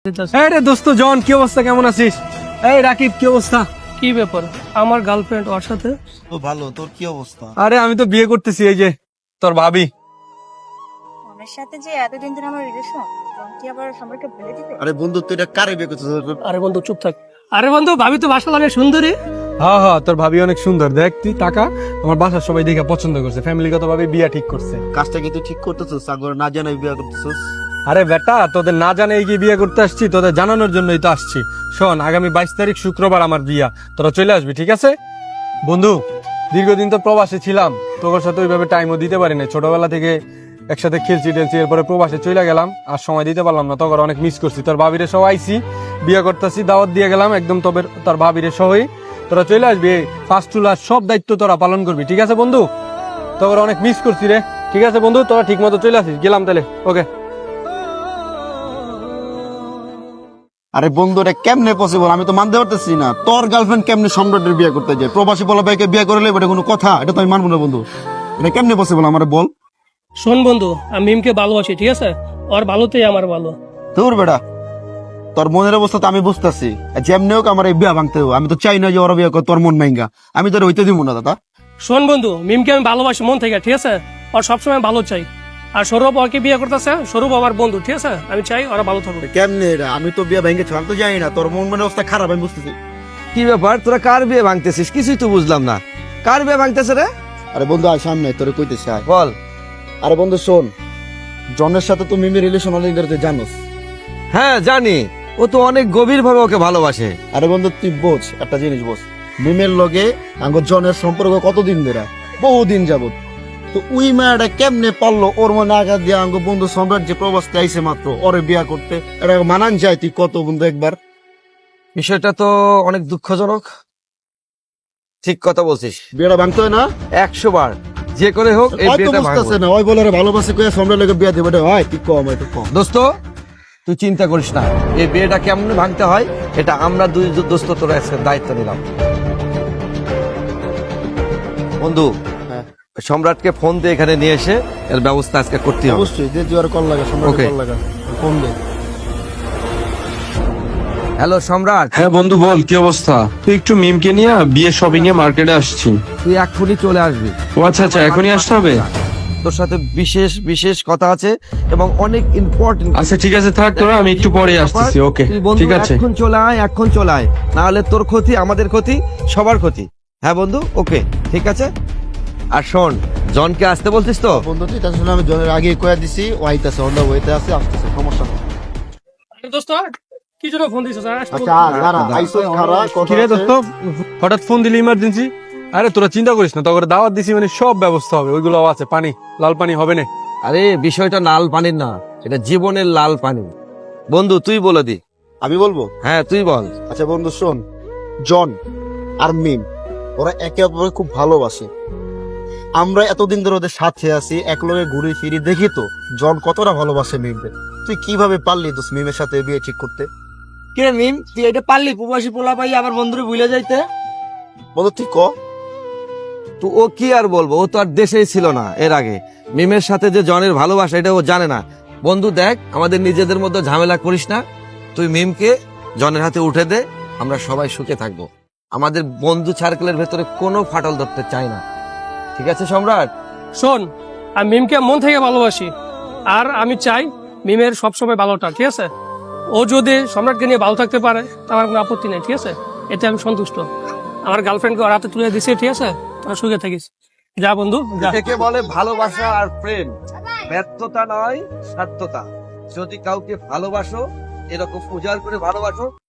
এই রে দোস্ত জন, কি অবস্থা, কেমন আছিস? এই রাকিব, কি অবস্থা? কি ব্যাপার? আমার গার্লফ্রেন্ড ওর সাথে? তো ভালো, তোর কি অবস্থা? আরে আমি তো বিয়ে করতেছি, এই যে তোর ভাবি। আমার সাথে যে এতদিন ধরে আমার রিলেশন, কি আবার সম্পর্কে বলে দিবে? আরে বন্ধু, তুই এটা কারে বিয়ে করছিস? আরে বন্ধু চুপ থাক। আরে বন্ধু, ভাবি তো বাসা অনেক সুন্দরী। হ্যাঁ হ্যাঁ, তোর ভাবি অনেক সুন্দর, দেখ তুই টাকা। আমার বাসার সবাই দেখে পছন্দ করছে, ফ্যামিলিগত ভাবে বিয়ে ঠিক করছে। কাজটা কিন্তু ঠিক করতেছিস, সাগর না জানাই বিয়ে করতেছিস। আরে বেটা, তোদের না জানে গিয়ে বিয়ে করতে আসছি, তোদের জানানোর জন্যই তো আসছি। শোন, আগামী 22 তারিখ শুক্রবার আমার বিয়া, তোরা চলে আসবি, ঠিক আছে? বন্ধু, দীর্ঘদিন তো প্রবাসে ছিলাম, তোর সাথে ওইভাবে টাইমও দিতে পারি না। ছোটবেলা থেকে একসাথে খেলছি টেলছি, এরপরে প্রবাসে চলে গেলাম, আর সময় দিতে পারলাম না। তখন অনেক মিস করছি। তোর ভাবিরে সহ আইসি, বিয়ে করতেছি, দাওয়াত দিয়ে গেলাম একদম। তবে তোর ভাবিরে সহই তোরা চলে আসবি, ফার্স্ট টু লাস্ট সব দায়িত্ব তোরা পালন করবি, ঠিক আছে বন্ধু? তোর অনেক মিস করছি রে। ঠিক আছে বন্ধু, তোরা ঠিক মতো চলে আসিস, গেলাম তাহলে, ওকে। আরে বন্ধু, এটা কেমনে পসিবল? আমি তো মানতে পারতেছি না। তোর গার্লফ্রেন্ড কেমনে সম্রাটের বিয়ে করতে যায়? প্রবাসী পোলা ভাইকে বিয়ে করলে এটা কোনো কথা? এটা তো আমি মানবো না বন্ধু। এটা কেমনে পসিবল আমার বল। শোন বন্ধু, আমি মিমকে ভালোবাসি, ঠিক আছে? ওর ভালোতেই আমার ভালো। তোর বেটা, তোর মনের অবস্থা তো আমি বুঝতেছি। যেমনি হোক আমার এই বিয়ে ভাঙতে হবে। আমি তো চাই না যে ওরা বিয়ে কর তোর মন ভাঙ্গা। আমি তোর হইতে দিব না দাদা। শোন বন্ধু, মিমকে আমি ভালোবাসি মন থেকে, ঠিক আছে? ওর সবসময় ভালো চাই। আর সৌরভ ওকে বিয়ে করতেছে, সৌরভ আমার বন্ধু, ঠিক আছে? আমি চাই ওরা ভালো থাকবে। কেমনে এটা? আমি তো বিয়ে ভেঙেছি, আমি তো জানি না। তোর মন মনের অবস্থা খারাপ, আমি বুঝতেছি। কি ব্যাপার, তোরা কার বিয়ে ভাঙতেছিস? কিছুই তো বুঝলাম না। কার বিয়ে ভাঙতেছে রে? আরে বন্ধু, আয় সামনে, তোরে কইতেছি আয়। বল। আরে বন্ধু শোন, জনের সাথে তো মিমির রিলেশন অনেক ধরে জানোস। হ্যাঁ জানি, ও তো অনেক গভীর ভাবে ওকে ভালোবাসে। আরে বন্ধু, তুই বোঝ একটা জিনিস, বোঝ মিমের লগে আঙ্গ জনের সম্পর্ক কতদিন ধরে, বহুদিন যাবত। তো ওই মেয়েটা কেমনে পারলো ওর মনে আঘাত দিয়ে আঙ্গ বন্ধু সম্রাট যে প্রবাস আইসে মাত্র ওরে বিয়া করতে? এটা মানান যায় তুই কত বন্ধু একবার? বিষয়টা তো অনেক দুঃখজনক। ঠিক কথা বলছিস, বিয়েটা ভাঙতে হয় না? 100 বার যে করে হোক এই হয়তো বিয়েটা ভাঙবো। বুঝতেছে না, ওই বলে ভালোবাসে কয়ে সম্রাট লগে বিয়া দেবে। হয় তুই কম, একটু কম। দোস্ত, তুই চিন্তা করিস না, এই বিয়েটা কেমন ভাঙতে হয় এটা আমরা দুই দোস্ত তোরা আজকে দায়িত্ব নিলাম। বন্ধু, হ্যাঁ। সম্রাটকে ফোন দিয়ে এখানে নিয়ে এসে এর ব্যবস্থা আজকে করতে হবে। অবশ্যই দে, তুই আর কল লাগা, সম্রাট Okay. কল লাগা, ফোন দে। হ্যালো সম্রাট, হ্যাঁ বন্ধু বল, কি অবস্থা? তুই একটু মিমকে নিয়ে বিয়ে শপিং এ মার্কেটে আসছি। তুই এক্ষুনি চলে আসবি। ও আচ্ছা আচ্ছা, এখনই আসতে হবে? তোর সাথে বিশেষ বিশেষ কথা আছে এবং অনেক ইম্পর্টেন্ট। আচ্ছা ঠিক আছে, থাক তোরা, আমি একটু পরে আসতেছি। ওকে ঠিক আছে। এখন চলে আয়, এখন চলে আয়, না হলে তোর ক্ষতি, আমাদের ক্ষতি, সবার ক্ষতি। হ্যাঁ বন্ধু, ওকে ঠিক আছে। আর শোন, জনকে আসতে বলছিস তো? বন্ধু তুই তার জন্য আমি জনের আগে কয়ে দিছি, ও আইতাছে, অন্য ওইতে আছে, আসতেছে, সমস্যা নেই। আরে দোস্ত, কি জন্য ফোন দিছিস? আর আসতে আচ্ছা দাঁড়া, আইসোস খারা কথা কিরে আছে। দোস্ত, হঠাৎ ফোন দিলি ইমার্জেন্সি? আরে তোরা চিন্তা করিস না, তোর দাওয়াত দিছি মানে সব ব্যবস্থা হবে, ওইগুলো আছে, পানি, লাল পানি হবে না। আরে বিষয়টা লাল পানির না, এটা জীবনের লাল পানি। বন্ধু তুই বলে দি। আমি বলবো? হ্যাঁ তুই বল। আচ্ছা বন্ধু শোন, জন আর মিম ওরা একে অপরকে খুব ভালোবাসে। আমরা এতদিন ধরে ওদের সাথে আছি, একলগে ঘুরে ফিরি, দেখি তো জন কতটা ভালোবাসে মিমকে। তুই কিভাবে পারলি তো মিমের সাথে বিয়ে ঠিক করতে? কিরে মিম, তুই এটা পারলি প্রবাসী পোলা পাই আমার বন্ধুরে ভুলে যাইতে? বন্ধু তুই ক। তো ও কি আর বলবো, ও তো আর দেশেই ছিল না এর আগে। মিমের সাথে যে জনের ভালোবাসা এটা ও জানে না। বন্ধু দেখ, আমাদের নিজেদের মধ্যে ঝামেলা করিস না। তুই মিমকে জনের হাতে উঠে দে, আমরা সবাই সুখে থাকবো। আমাদের বন্ধু সার্কেলের ভেতরে কোনো ফাটল ধরতে চাই না, ঠিক আছে সম্রাট? শোন, আমি মিমকে মন থেকে ভালোবাসি। আর আমি চাই মিমের সবসময় ভালোটা, ঠিক আছে? ও যদি সম্রাটকে নিয়ে ভালো থাকতে পারে তা আমার কোনো আপত্তি নেই, ঠিক আছে? এতে আমি সন্তুষ্ট। আমার গার্লফ্রেন্ডকে ওর হাতে তুলে দিছে, ঠিক আছে? তোরা সুখে থাকিস। যা বন্ধু যা। একে বলে ভালোবাসা আর প্রেম, ব্যর্থতা নয় সার্থকতা। যদি কাউকে ভালোবাসো, এরকম উজাড় করে ভালোবাসো,